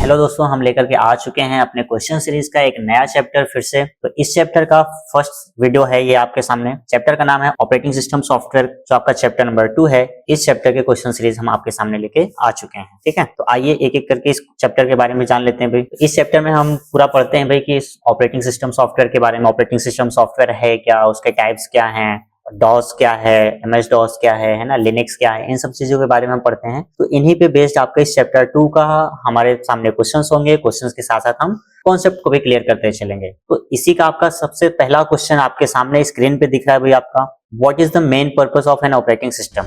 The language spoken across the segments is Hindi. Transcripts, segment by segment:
हेलो दोस्तों, हम लेकर के आ चुके हैं अपने क्वेश्चन सीरीज का एक नया चैप्टर फिर से। तो इस चैप्टर का फर्स्ट वीडियो है ये आपके सामने। चैप्टर का नाम है ऑपरेटिंग सिस्टम सॉफ्टवेयर, जो आपका चैप्टर नंबर 2 है। इस चैप्टर के क्वेश्चन सीरीज हम आपके सामने लेके आ चुके हैं। ठीक है, तो आइए एक एक करके इस चैप्टर के बारे में जान लेते हैं भाई। इस चैप्टर में हम पूरा पढ़ते हैं भाई कि इस ऑपरेटिंग सिस्टम सॉफ्टवेयर के बारे में। ऑपरेटिंग सिस्टम सॉफ्टवेयर है क्या, उसके टाइप्स क्या हैं, डॉस क्या है, एमएस डॉस क्या है ना, लिनक्स क्या है, इन सब चीजों के बारे में हम पढ़ते हैं। तो इन्हीं पे बेस्ड आपका इस चैप्टर 2 का हमारे सामने क्वेश्चंस होंगे। क्वेश्चंस के साथ साथ हम कॉन्सेप्ट को भी क्लियर करते चलेंगे। तो इसी का आपका सबसे पहला क्वेश्चन आपके सामने स्क्रीन पे दिख रहा है भाई आपका, what is the main purpose of an operating system.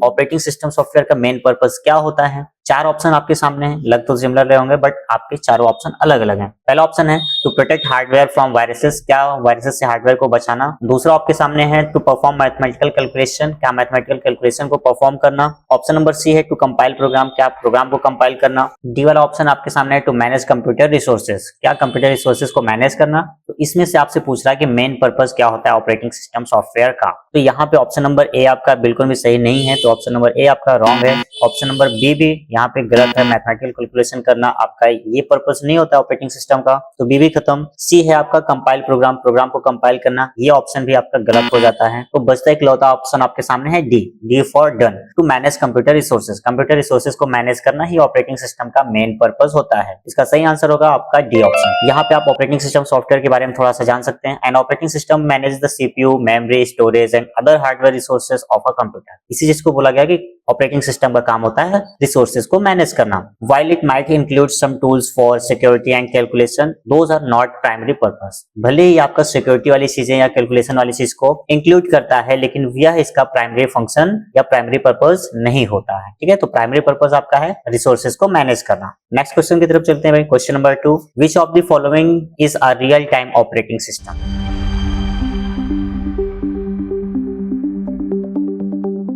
Operating system software का मेन पर्पस क्या होता है। चार ऑप्शन आपके सामने हैं, लग तो सिमिलर रहे होंगे बट आपके चारों ऑप्शन अलग अलग हैं। पहला ऑप्शन है to protect hardware from viruses, क्या वायरसेस से हार्डवेयर को बचाना। दूसरा आपके सामने है टू परफॉर्म मैथमेटिकल कैलकुलेशन, क्या मैथमेटिकल कैलकुलेशन को परफॉर्म करना। ऑप्शन नंबर सी है टू कंपाइल प्रोग्राम, क्या प्रोग्राम को कंपाइल करना। डी वाला ऑप्शन आपके सामने है टू मैनेज कंप्यूटर रिसोर्सेज, क्या कंप्यूटर रिसोर्सेज को मैनेज करना। तो इसमें से आपसे पूछ रहा है कि मेन पर्पस क्या होता है ऑपरेटिंग सिस्टम सॉफ्टवेयर का। तो यहाँ पे ऑप्शन नंबर ए आपका बिल्कुल भी सही नहीं है, तो ऑप्शन नंबर ए आपका रॉन्ग है। ऑप्शन नंबर बी भी यहाँ पे गलत है, मैथमेटिकल कैलकुलेशन करना आपका ये पर्पस नहीं होता ऑपरेटिंग सिस्टम का, तो बी भी खत्म। सी है आपका कंपाइल प्रोग्राम, प्रोग्राम को कंपाइल करना, ये ऑप्शन भी आपका गलत हो जाता है। तो बचता एक लौता ऑप्शन आपके सामने है D, D for done, to manage computer resources, computer resources को मैनेज करना ही ऑपरेटिंग सिस्टम का मेन पर्पस होता है। इसका सही आंसर होगा आपका डी ऑप्शन। यहाँ पे आप ऑपरेटिंग सिस्टम सॉफ्टवेयर के बारे में थोड़ा सा जान सकते हैं। An operating system manage the CPU, memory, storage and other hardware resources of a computer. इसी चीज को बोला गया कि ऑपरेटिंग सिस्टम का काम होता है रिसोर्सेज को मैनेज करना। While it might include some tools for security and calculation, those are not primary purpose. भले ही आपका सिक्योरिटी वाली चीजें या कैलकुलेशन वाली चीज को इंक्लूड करता है, लेकिन यह इसका प्राइमरी फंक्शन या प्राइमरी पर्पस नहीं होता है। ठीक है, तो प्राइमरी पर्पस आपका है रिसोर्सेज को मैनेज करना। नेक्स्ट क्वेश्चन की तरफ चलते हैं भाई। Question number 2, which of the following is a real time operating system.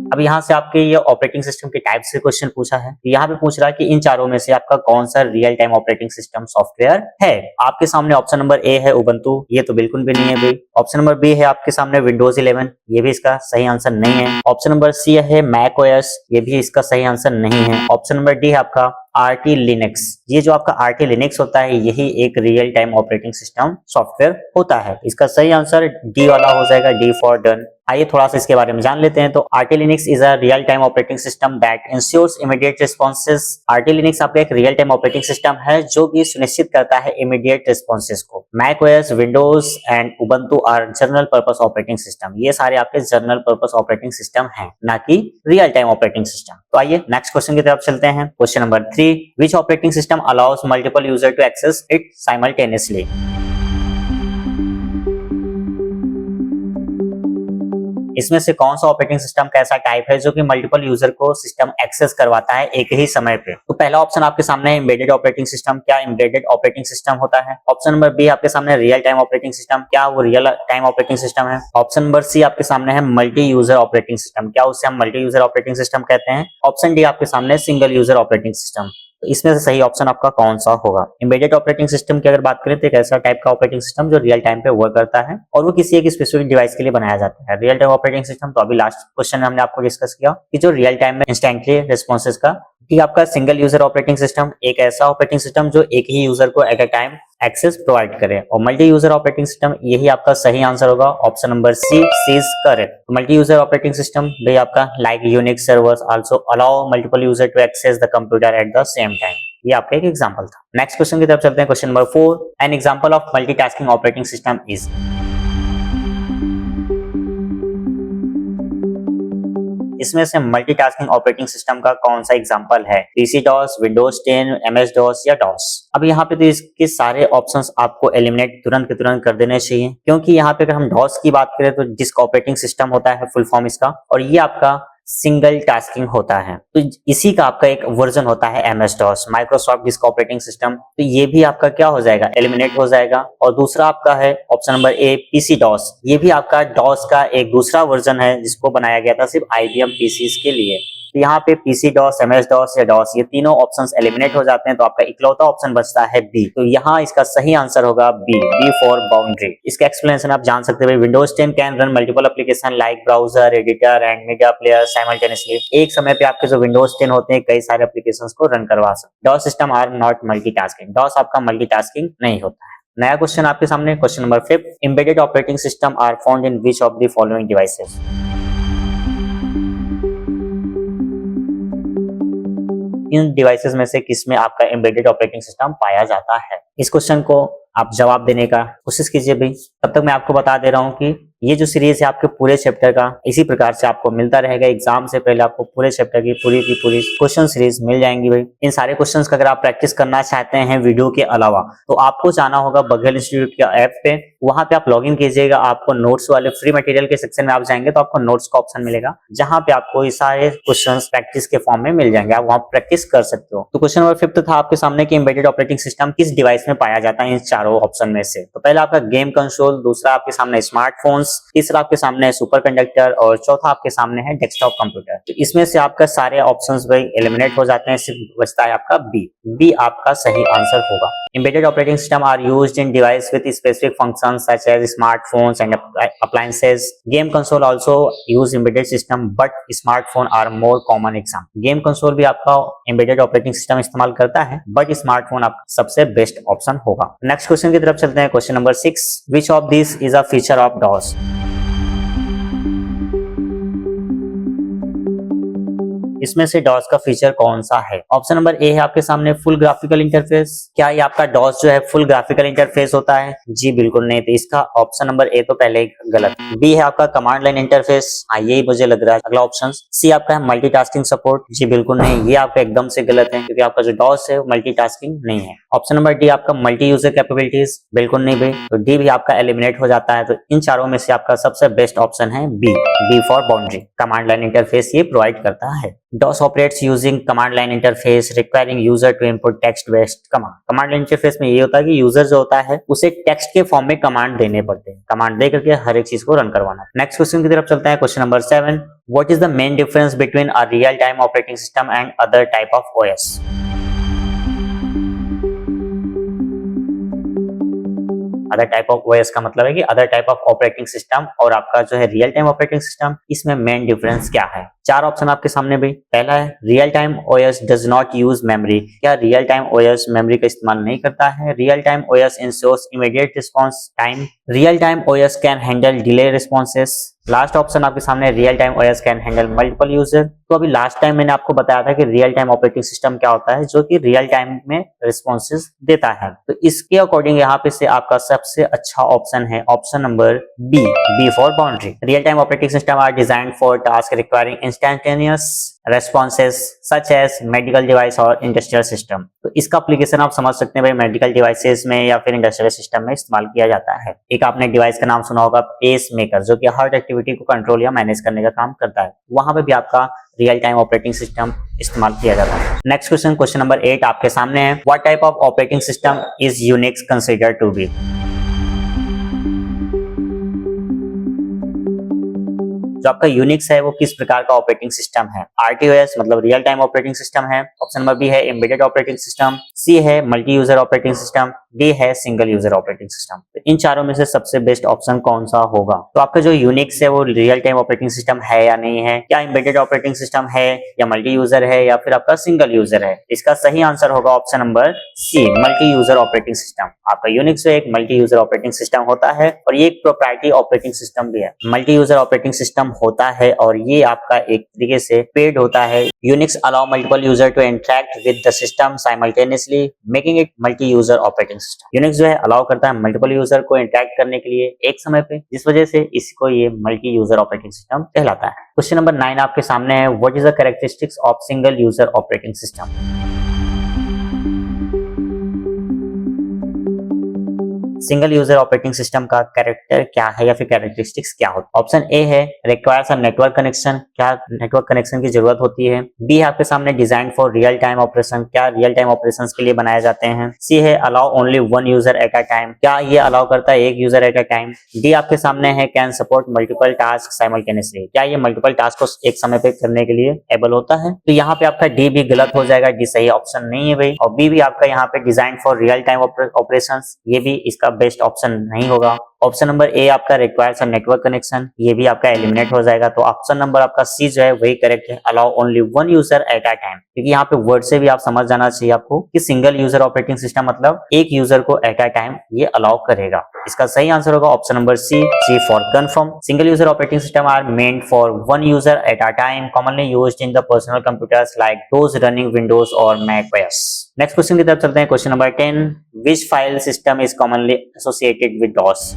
अब यहाँ से आपके ये ऑपरेटिंग सिस्टम के टाइप से क्वेश्चन पूछा है। यहाँ पे पूछ रहा है कि इन चारों में से आपका कौन सा real time operating system software है। आपके सामने ऑप्शन नंबर ए है उबंटू, ये तो बिल्कुल भी नहीं है भाई। ऑप्शन नंबर बी है आपके सामने विंडोज 11, ये भी इसका सही आंसर नहीं है। ऑप्शन नंबर सी है मैक ओएस, ये भी इसका सही आंसर नहीं है। ऑप्शन नंबर डी है आपका आरटी लिनक्स, ये जो आपका आरटी लिनक्स होता है यही एक real time operating system software होता है। इसका सही आंसर डी वाला हो जाएगा, डी फॉर डन। आइए थोड़ा सा इसके बारे में जान लेते हैं। तो RT Linux is a real time operating system that ensures immediate responses. RT Linux आपका एक रियल टाइम ऑपरेटिंग सिस्टम है जो कि सुनिश्चित करता है इमीडिएट रिस्पॉन्सेज को। Mac OS, Windows and Ubuntu are general purpose operating system, ये सारे आपके जनरल पर्पस ऑपरेटिंग सिस्टम हैं, ना कि रियल टाइम ऑपरेटिंग सिस्टम। तो आइए नेक्स्ट क्वेश्चन की तरफ चलते हैं। Question number 3, which operating system allows multiple user to access it simultaneously। इसमें से कौन सा ऑपरेटिंग सिस्टम का ऐसा टाइप है जो कि मल्टीपल यूजर को सिस्टम एक्सेस करवाता है एक ही समय पे। तो पहला ऑप्शन आपके सामने है एम्बेडेड ऑपरेटिंग सिस्टम, क्या एम्बेडेड ऑपरेटिंग सिस्टम होता है। ऑप्शन नंबर बी आपके सामने रियल टाइम ऑपरेटिंग सिस्टम, क्या वो रियल टाइम ऑपरेटिंग सिस्टम है। ऑप्शन नंबर सी आपके सामने है मल्टी यूजर ऑपरेटिंग सिस्टम, क्या उसे हम मल्टी यूजर ऑपरेटिंग सिस्टम कहते हैं। ऑप्शन डी आपके सामने सिंगल यूजर ऑपरेटिंग सिस्टम। तो इसमें से सही ऑप्शन आपका कौन सा होगा। एम्बेडेड ऑपरेटिंग सिस्टम की अगर बात करें तो एक ऐसा टाइप का ऑपरेटिंग सिस्टम जो रियल टाइम पे वर्क करता है और वो किसी एक स्पेसिफिक डिवाइस के लिए बनाया जाता है। रियल टाइम ऑपरेटिंग सिस्टम तो अभी लास्ट क्वेश्चन में हमने आपको डिस्कस किया कि जो रियल टाइम में इंस्टेंटली रिस्पॉन्सेज का। ठीक, आपका सिंगल यूजर ऑपरेटिंग सिस्टम एक ऐसा ऑपरेटिंग सिस्टम जो एक ही यूजर को at a time access provide करे। और मल्टी यूजर ऑपरेटिंग सिस्टम, यही आपका सही आंसर होगा। Option number C is correct. Multi user operating system भाई आपका like Unix servers also allow multiple user to access the computer at the same time, ये आपका एक एग्जांपल था। नेक्स्ट क्वेश्चन की तरफ चलते हैं। Question number 4, an example of multitasking operating system is. इसमें से मल्टीटास्किंग ऑपरेटिंग सिस्टम का कौन सा एग्जांपल है। PC DOS, Windows 10, MS DOS या डॉस। अब यहाँ पे तो इसके सारे ऑप्शंस आपको एलिमिनेट तुरंत के तुरंत कर देने चाहिए, क्योंकि यहाँ पे अगर हम डॉस की बात करें तो डिस्क ऑपरेटिंग सिस्टम होता है फुल फॉर्म इसका, और ये आपका सिंगल टास्किंग होता है। तो इसी का आपका एक वर्जन होता है MS DOS, Microsoft disk operating system. तो ये भी आपका क्या हो जाएगा, एलिमिनेट हो जाएगा। और दूसरा आपका है option number A PC DOS, ये भी आपका डॉस का एक दूसरा वर्जन है जिसको बनाया गया था सिर्फ आईबीएम पीसीज के लिए। तो यहाँ पे पीसी डॉस, एमएस डॉस या डॉस ये तीनों ऑप्शंस एलिमिनेट हो जाते हैं, तो आपका इकलौता ऑप्शन बचता है बी। तो यहाँ इसका सही आंसर होगा बी, बी फॉर बाउंड्री। इसका एक्सप्लेनेशन आप जान सकते हैं, Windows 10 can run multiple application like browser, editor and media player simultaneously. एक समय पे आपके जो विंडोज 10 होते हैं कई सारे एप्लीकेशंस को रन करवा सकते। DOS system are not multitasking, DOS आपका मल्टीटास्किंग नहीं होता है। नया क्वेश्चन आपके सामने, question number 5, embedded operating system are found in which of the following devices. इन डिवाइसेस में से किस में आपका एम्बेडेड ऑपरेटिंग सिस्टम पाया जाता है। इस क्वेश्चन को आप जवाब देने का कोशिश कीजिए भाई। तब तक मैं आपको बता दे रहा हूं कि ये जो सीरीज है आपके पूरे चैप्टर का इसी प्रकार से आपको मिलता रहेगा। एग्जाम से पहले आपको पूरे चैप्टर की पूरी क्वेश्चन सीरीज मिल जाएंगी भाई। इन सारे क्वेश्चंस का अगर आप प्रैक्टिस करना चाहते हैं वीडियो के अलावा, तो आपको जाना होगा बघेल इंस्टीट्यूट के ऐप पे। वहां पे आप लॉग इन कीजिएगा, आपको नोट्स वाले फ्री मटेरियल के सेक्शन में आप जाएंगे तो आपको नोट्स का ऑप्शन मिलेगा, जहां पे आपको ये सारे क्वेश्चन प्रैक्टिस के फॉर्म में मिल जाएंगे, आप वहां प्रैक्टिस कर सकते हो। तो क्वेश्चन नंबर 5 था आपके सामने कि एम्बेडेड ऑपरेटिंग सिस्टम किस डिवाइस में पाया जाता है इन चारों ऑप्शन में से। तो पहला आपका गेम कंसोल, दूसरा आपके सामने स्मार्टफोन्स, तीसरा आपके सामने है सुपर कंडक्टर और चौथा आपके सामने है डेस्कटॉप कंप्यूटर। तो इसमें से आपका सारे ऑप्शंस भाई एलिमिनेट हो जाते हैं, सिर्फ बचता है आपका बी। बी आपका सही आंसर होगा। Embedded operating system are used in device with specific functions such as smartphones and appliances. Game console also use embedded system but smartphone are more common example. Game console भी आपका एम्बेडेड ऑपरेटिंग सिस्टम इस्तेमाल करता है, बट स्मार्टफोन आपका सबसे बेस्ट ऑप्शन होगा। नेक्स्ट क्वेश्चन की तरफ चलते हैं, question number 6, which of this is a feature of DOS. इसमें से डॉस का फीचर कौन सा है। ऑप्शन नंबर ए है आपके सामने फुल ग्राफिकल इंटरफेस। क्या ये आपका डॉस जो है फुल ग्राफिकल इंटरफेस होता है? जी बिल्कुल नहीं। तो इसका ऑप्शन नंबर ए तो पहले ही गलत। बी है आपका कमांड लाइन इंटरफेस। हाँ यही मुझे लग रहा है। अगला ऑप्शन सी आपका है मल्टीटास्किंग सपोर्ट। जी बिल्कुल नहीं, ये आपका एकदम से गलत है, क्योंकि आपका जो डॉस है मल्टीटास्किंग नहीं है। ऑप्शन नंबर डी आपका मल्टी यूजर कैपेबिलिटीज। बिल्कुल नहीं भाई, तो डी भी आपका एलिमिनेट हो जाता है। तो इन चारों में से आपका सबसे बेस्ट ऑप्शन है B, B for boundary. Command line interface ये प्रोवाइड करता है। DOS operates using command line interface requiring user to input text based command। Command line interface में ये होता है कि यूजर जो होता है उसे टेक्स्ट के फॉर्म में कमांड देने पड़ते हैं, कमांड दे करके हर एक चीज को रन करवाना। नेक्स्ट क्वेश्चन की तरफ चलते हैं, question number 7, what is the main difference between a real time operating system and other type of OS। Other type of OS का मतलब है कि other type of operating system और आपका जो है रियल टाइम ऑपरेटिंग सिस्टम, इसमें मेन डिफरेंस क्या है। चार ऑप्शन आपके सामने भी। पहला है real time OS does not use memory. क्या रियल टाइम OS मेमोरी का इस्तेमाल नहीं करता है। Real time OS ensures immediate response time. Real time OS can handle delay responses. Last option आपके सामने real time OS can handle multiple user. तो अभी लास्ट टाइम मैंने आपको बताया था कि रियल टाइम ऑपरेटिंग सिस्टम क्या होता है, जो कि रियल टाइम में रिस्पॉन्सेस देता है। तो इसके अकॉर्डिंग यहाँ पे से आपका सबसे अच्छा ऑप्शन है option number B, B for boundary. Real time operating system are designed for task requiring instantaneous responses such as medical device और इंडस्ट्रियल सिस्टम। तो इसका एप्लीकेशन आप समझ सकते हैं भाई, मेडिकल डिवाइसेस में या फिर इंडस्ट्रियल सिस्टम में इस्तेमाल किया जाता है। एक आपने डिवाइस का नाम सुना होगा पेस मेकर, जो कि हार्ट एक्टिविटी को कंट्रोल या मैनेज करने का काम करता है। वहां पे भी आपका रियल टाइम ऑपरेटिंग सिस्टम इस्तेमाल किया जाता है। नेक्स्ट क्वेश्चन, क्वेश्चन नंबर 8 आपके सामने है, what type of operating system is Unix considered to be. जो आपका यूनिक्स है वो किस प्रकार का ऑपरेटिंग सिस्टम है। RTOS मतलब रियल टाइम ऑपरेटिंग सिस्टम है। ऑप्शन नंबर बी है एम्बेडेड ऑपरेटिंग सिस्टम। सी है multi user operating system. D है सिंगल यूजर ऑपरेटिंग सिस्टम। तो इन चारों में से सबसे बेस्ट ऑप्शन कौन सा होगा। तो आपका जो यूनिक्स है वो रियल टाइम ऑपरेटिंग सिस्टम है या नहीं है, क्या एम्बेडेड ऑपरेटिंग सिस्टम है, या मल्टी यूजर है, या फिर आपका सिंगल यूजर है। इसका सही आंसर होगा option number C, multi user operating system. आपका यूनिक्स एक मल्टी यूजर ऑपरेटिंग सिस्टम होता है और ये एक प्रोप्राइटरी ऑपरेटिंग सिस्टम भी है। मल्टी यूजर ऑपरेटिंग सिस्टम होता है और ये आपका एक तरीके से पेड होता है। Unix allow multiple user to interact with the system simultaneously making it multi user operating system. Unix जो है अलाउ करता है मल्टीपल यूजर को इंटरेक्ट करने के लिए एक समय पे, जिस वजह से इसको ये मल्टी यूजर ऑपरेटिंग सिस्टम कहलाता है। क्वेश्चन नंबर 9 आपके सामने है, what is the characteristics of single user operating system. Single user operating system का कैरेक्टर क्या है या फिर कैरेक्टरिस्टिक्स क्या होती है? ऑप्शन ए है रिक्वायर्स अ नेटवर्क कनेक्शन, क्या नेटवर्क कनेक्शन की जरूरत होती है। बी है आपके सामने design for real time operation, क्या रियल टाइम ऑपरेशंस के लिए बनाए जाते हैं। सी है allow only one user at a time, क्या ये अलाउ करता है एक user at a time. D आपके सामने है can support multiple task simultaneously, क्या ये मल्टीपल टास्क को एक समय पे करने के लिए एबल होता है। तो यहाँ पे आपका डी भी गलत हो जाएगा, डी सही ऑप्शन नहीं है भाई। और बी भी आपका यहाँ पे design for real time operations, ये भी इसका बेस्ट ऑप्शन नहीं होगा। ऑप्शन नंबर ए आपका रिक्वायर्स अ नेटवर्क कनेक्शन, ये भी आपका एलिमिनेट हो जाएगा। तो ऑप्शन नंबर आपका सी जो है वही करेक्ट है, allow only one user at a time, क्योंकि यहाँ पे वर्ड से भी आप समझ जाना चाहिए आपको कि सिंगल यूजर ऑपरेटिंग सिस्टम मतलब एक यूजर को एट अ टाइम ये अलाउ करेगा। इसका सही आंसर होगा option number C, C for confirm. Single user operating system are meant for one user at a time, commonly used in the personal computers like those running Windows और मैक ओएस। नेक्स्ट क्वेश्चन की तरफ चलते हैं, question number 10, which file system is commonly associated with DOS.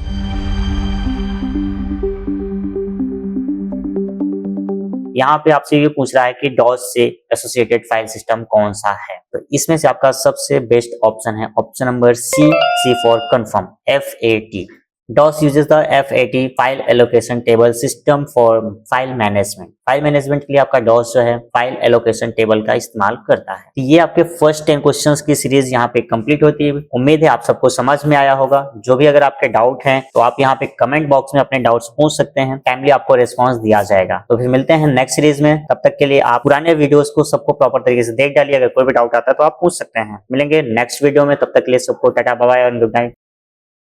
यहाँ पे आपसे ये पूछ रहा है कि डॉस से एसोसिएटेड फाइल सिस्टम कौन सा है। तो इसमें से आपका सबसे बेस्ट ऑप्शन है option number C, C for confirm, FAT। DOS uses the FAT file allocation table system for file management. File management के लिए आपका DOS जो है फाइल एलोकेशन टेबल का इस्तेमाल करता है। तो ये आपके फर्स्ट 10 क्वेश्चंस की सीरीज यहाँ पे कंप्लीट होती है। उम्मीद है आप सबको समझ में आया होगा। जो भी अगर आपके डाउट हैं तो आप यहाँ पे कमेंट बॉक्स में अपने डाउट्स पूछ सकते हैं, टाइमली आपको रिस्पॉन्स दिया जाएगा। तो फिर मिलते हैं नेक्स्ट सीरीज में, तब तक के लिए आप पुराने वीडियोस को सबको प्रॉपर तरीके से देख डालिए। अगर कोई भी डाउट आता है तो आप पूछ सकते हैं। मिलेंगे नेक्स्ट वीडियो में, तब तक के लिए सबको टाटा बाय बाय और गुड नाइट।